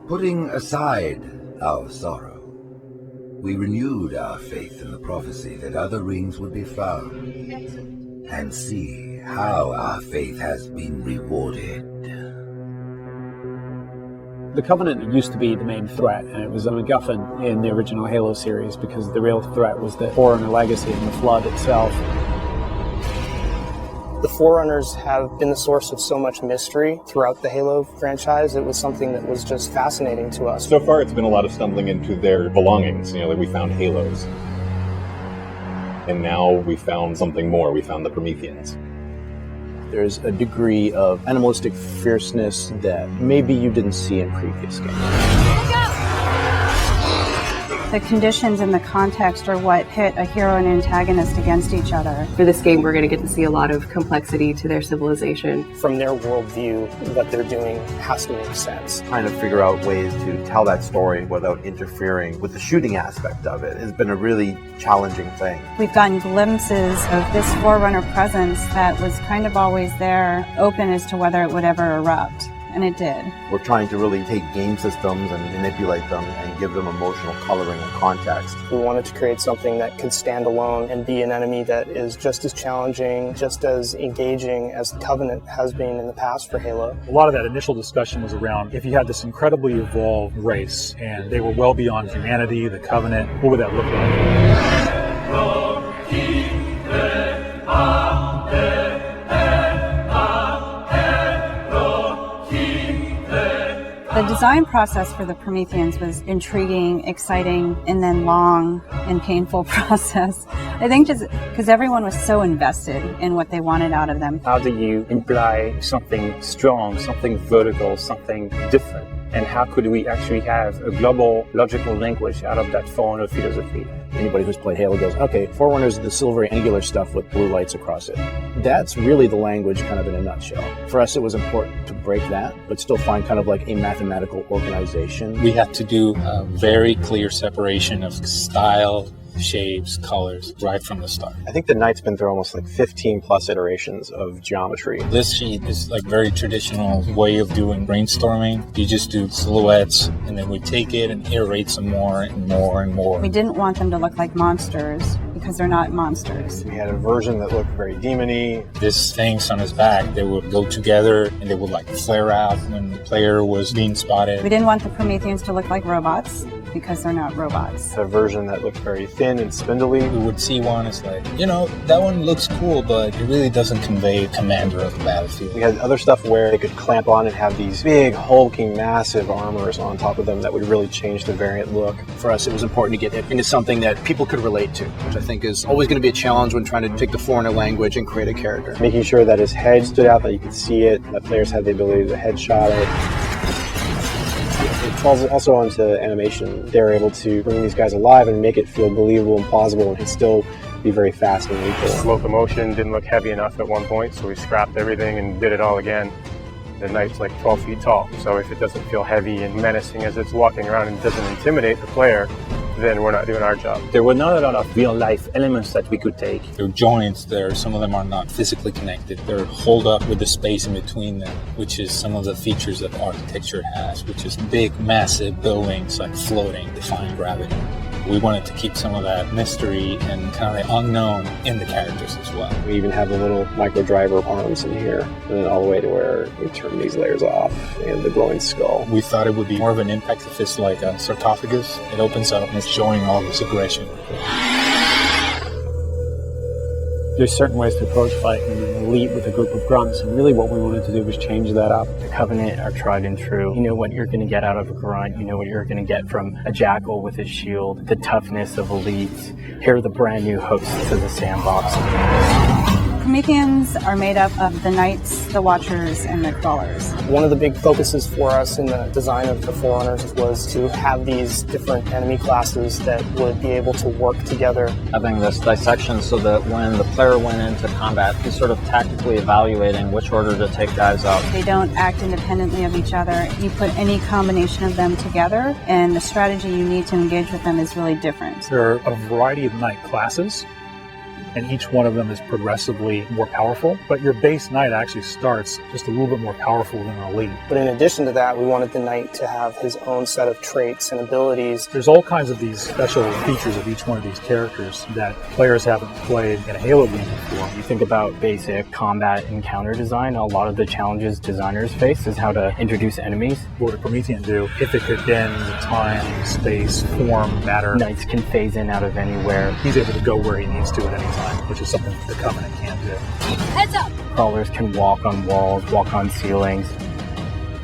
Putting aside our sorrow, we renewed our faith in the prophecy that other rings would be found, and see how our faith has been rewarded. The Covenant used to be the main threat, and it was a MacGuffin in the original Halo series because the real threat was the Forerunner legacy and the Flood itself. The Forerunners have been the source of so much mystery throughout the Halo franchise. It was something that was just fascinating to us. So far, it's been a lot of stumbling into their belongings. Like we found Halos. And now we found something more. We found the Prometheans. There's a degree of animalistic fierceness that maybe you didn't see in previous games. The conditions and the context are what pit a hero and antagonist against each other. For this game, we're going to get to see a lot of complexity to their civilization. From their worldview, what they're doing has to make sense. Trying to figure out ways to tell that story without interfering with the shooting aspect of it has been a really challenging thing. We've gotten glimpses of this Forerunner presence that was kind of always there, open as to whether it would ever erupt. And it did. We're trying to really take game systems and manipulate them and give them emotional coloring and context. We wanted to create something that could stand alone and be an enemy that is just as challenging, just as engaging as the Covenant has been in the past for Halo. A lot of that initial discussion was around if you had this incredibly evolved race and they were well beyond humanity, the Covenant, what would that look like? The design process for the Prometheans was intriguing, exciting, and then long and painful process. I think just because everyone was so invested in what they wanted out of them. How do you imply something strong, something vertical, something different? And how could we actually have a global logical language out of that Forerunner philosophy? Anybody who's played Halo goes, okay, Forerunners is the silvery angular stuff with blue lights across it. That's really the language kind of in a nutshell. For us, it was important to break that, but still find kind of like a mathematical organization. We had to do a very clear separation of style, shapes, colors, right from the start. I think the Knight's been through almost like 15 plus iterations of geometry. This sheet is like very traditional way of doing brainstorming. You just do silhouettes and then we take it and iterate some more and more and more. We didn't want them to look like monsters because they're not monsters. We had a version that looked very demon-y. These things on his back, they would go together and they would like flare out when the player was being spotted. We didn't want the Prometheans to look like robots because they're not robots. A version that looked very thin and spindly. We would see one, it's like, that one looks cool, but it really doesn't convey commander of the battlefield. We had other stuff where they could clamp on and have these big, hulking, massive armors on top of them that would really change the variant look. For us, it was important to get it into something that people could relate to, which I think is always going to be a challenge when trying to take the Forerunner language and create a character. Making sure that his head stood out, that you could see it, that players had the ability to headshot it. It falls also onto animation. They're able to bring these guys alive and make it feel believable and plausible and still be very fast and lethal. Locomotion didn't look heavy enough at one point, so we scrapped everything and did it all again. The Knight's like 12 feet tall, so if it doesn't feel heavy and menacing as it's walking around and doesn't intimidate the player, then we're not doing our job. There were not a lot of real-life elements that we could take. There are joints there, some of them are not physically connected. They're holed up with the space in between them, which is some of the features that architecture has, which is big, massive buildings like floating, defying gravity. We wanted to keep some of that mystery and kind of the unknown in the characters as well. We even have the little micro driver arms in here, and then all the way to where we turn these layers off, and the glowing skull. We thought it would be more of an impact if it's like a sarcophagus. It opens up and it's showing all this aggression. There's certain ways to approach fighting an elite with a group of grunts, and really what we wanted to do was change that up. The Covenant are tried and true. You know what you're going to get out of a grunt. You know what you're going to get from a jackal with his shield. The toughness of elites. Here are the brand new hosts to the sandbox. Prometheans are made up of the Knights, the Watchers, and the Crawlers. One of the big focuses for us in the design of the Forerunners was to have these different enemy classes that would be able to work together. Having this dissection so that when the player went into combat, he's sort of tactically evaluating which order to take guys out. They don't act independently of each other. You put any combination of them together, and the strategy you need to engage with them is really different. There are a variety of Knight classes, and each one of them is progressively more powerful. But your base knight actually starts just a little bit more powerful than an elite. But in addition to that, we wanted the knight to have his own set of traits and abilities. There's all kinds of these special features of each one of these characters that players haven't played in a Halo game before. You think about basic combat and counter design, a lot of the challenges designers face is how to introduce enemies. What would a Promethean do if it could bend time, space, form, matter? Knights can phase in out of anywhere. He's able to go where he needs to at any time, which is something the Covenant can't do. Heads up! Crawlers can walk on walls, walk on ceilings.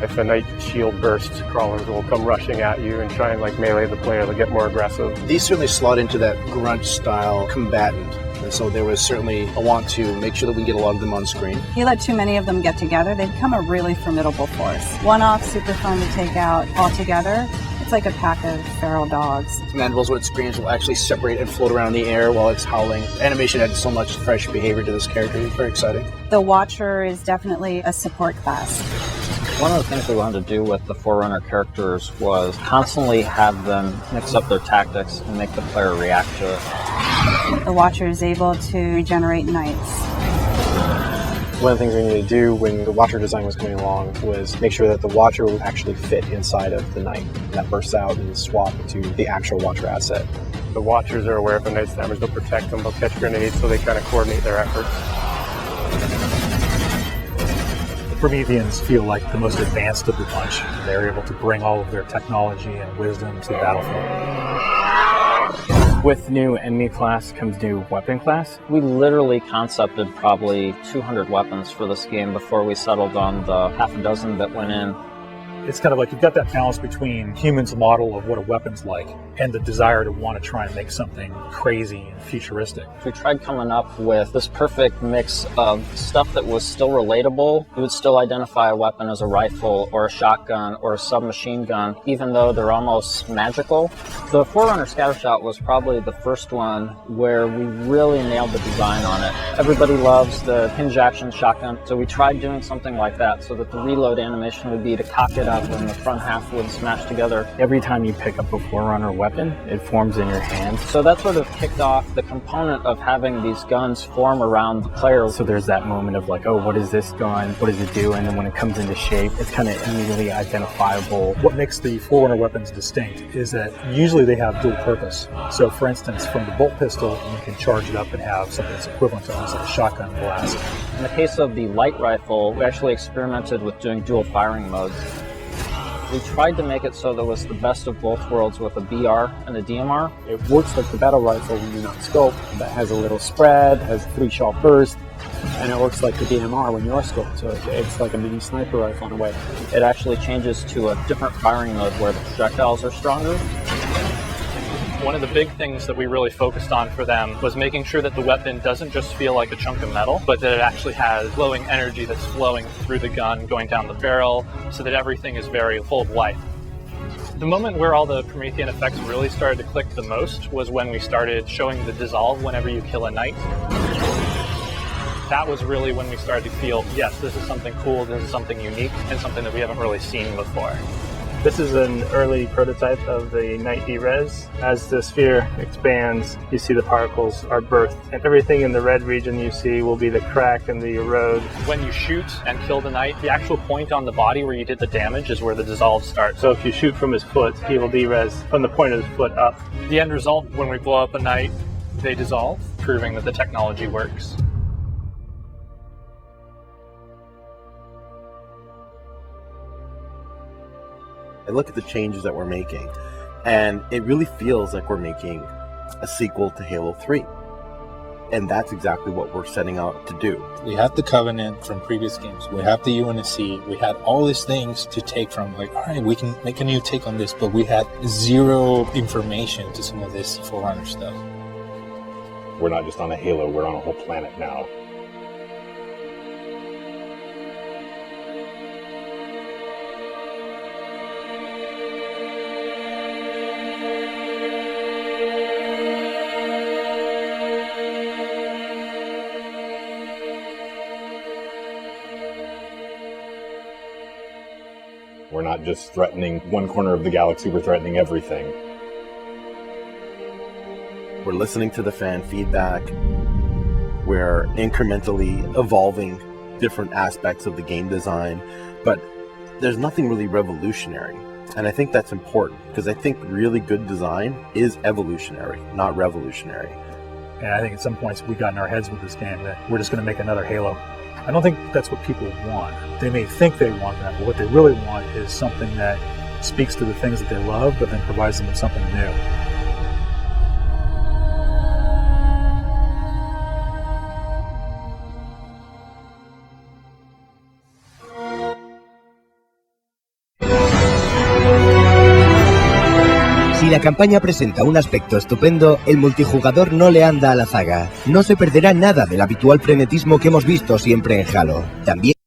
If a knight shield bursts, crawlers will come rushing at you and try and melee the player to get more aggressive. These certainly slot into that grunt style combatant. And so there was certainly a want to make sure that we get a lot of them on screen. You let too many of them get together, they become a really formidable force. One-off, super fun to take out. All together, it's like a pack of feral dogs. Mandibles, when it screams, will actually separate and float around in the air while it's howling. Animation had so much fresh behavior to this character. It was very exciting. The Watcher is definitely a support class. One of the things we wanted to do with the Forerunner characters was constantly have them mix up their tactics and make the player react to it. The Watcher is able to regenerate knights. One of the things we needed to do when the Watcher design was coming along was make sure that the Watcher would actually fit inside of the Knight. That bursts out and swap to the actual Watcher asset. The Watchers are aware if a Knight's damage, they'll protect them, they'll catch grenades, so they kind of coordinate their efforts. The Prometheans feel like the most advanced of the bunch. They're able to bring all of their technology and wisdom to the battlefield. With new enemy class comes new weapon class. We literally concepted probably 200 weapons for this game before we settled on the half a dozen that went in. It's kind of like you've got that balance between humans' model of what a weapon's like and the desire to want to try and make something crazy and futuristic. We tried coming up with this perfect mix of stuff that was still relatable. You would still identify a weapon as a rifle or a shotgun or a submachine gun, even though they're almost magical. The Forerunner Scattershot was probably the first one where we really nailed the design on it. Everybody loves the hinge action shotgun, so we tried doing something like that so that the reload animation would be to cock it up and the front half would smash together. Every time you pick up a Forerunner weapon, it forms in your hands. So that sort of kicked off the component of having these guns form around the player. So there's that moment of like, oh, what is this gun? What does it do? And then when it comes into shape, it's kind of immediately identifiable. What makes the Forerunner weapons distinct is that usually they have dual purpose. So for instance, from the bolt pistol, you can charge it up and have something that's equivalent to almost like a shotgun blast. In the case of the light rifle, we actually experimented with doing dual firing modes. We tried to make it so there was the best of both worlds with a BR and a DMR. It works like the battle rifle when you're not scoped. That has a little spread, has 3-shot burst, and it works like the DMR when you're scoped. So it's like a mini sniper rifle in a way. It actually changes to a different firing mode where the projectiles are stronger. One of the big things that we really focused on for them was making sure that the weapon doesn't just feel like a chunk of metal, but that it actually has glowing energy that's flowing through the gun, going down the barrel, so that everything is very full of life. The moment where all the Promethean effects really started to click the most was when we started showing the dissolve whenever you kill a knight. That was really when we started to feel, yes, this is something cool, this is something unique, and something that we haven't really seen before. This is an early prototype of the Knight D-Res. As the sphere expands, you see the particles are birthed, and everything in the red region you see will be the crack and the erode. When you shoot and kill the knight, the actual point on the body where you did the damage is where the dissolve starts. So if you shoot from his foot, he will D-Res from the point of his foot up. The end result, when we blow up a knight, they dissolve, proving that the technology works. I look at the changes that we're making, and it really feels like we're making a sequel to Halo 3. And that's exactly what we're setting out to do. We have the Covenant from previous games. We have the UNSC. We had all these things to take from, like, all right, we can make a new take on this, but we had zero information to some of this Forerunner stuff. We're not just on a Halo, we're on a whole planet now. We're not just threatening one corner of the galaxy, we're threatening everything. We're listening to the fan feedback. We're incrementally evolving different aspects of the game design, but there's nothing really revolutionary. And I think that's important, because I think really good design is evolutionary, not revolutionary. And I think at some points we got in our heads with this game that we're just going to make another Halo. I don't think that's what people want. They may think they want that, but what they really want is something that speaks to the things that they love, but then provides them with something new. Si la campaña presenta un aspecto estupendo, el multijugador no le anda a la zaga. No se perderá nada del habitual frenetismo que hemos visto siempre en Halo. También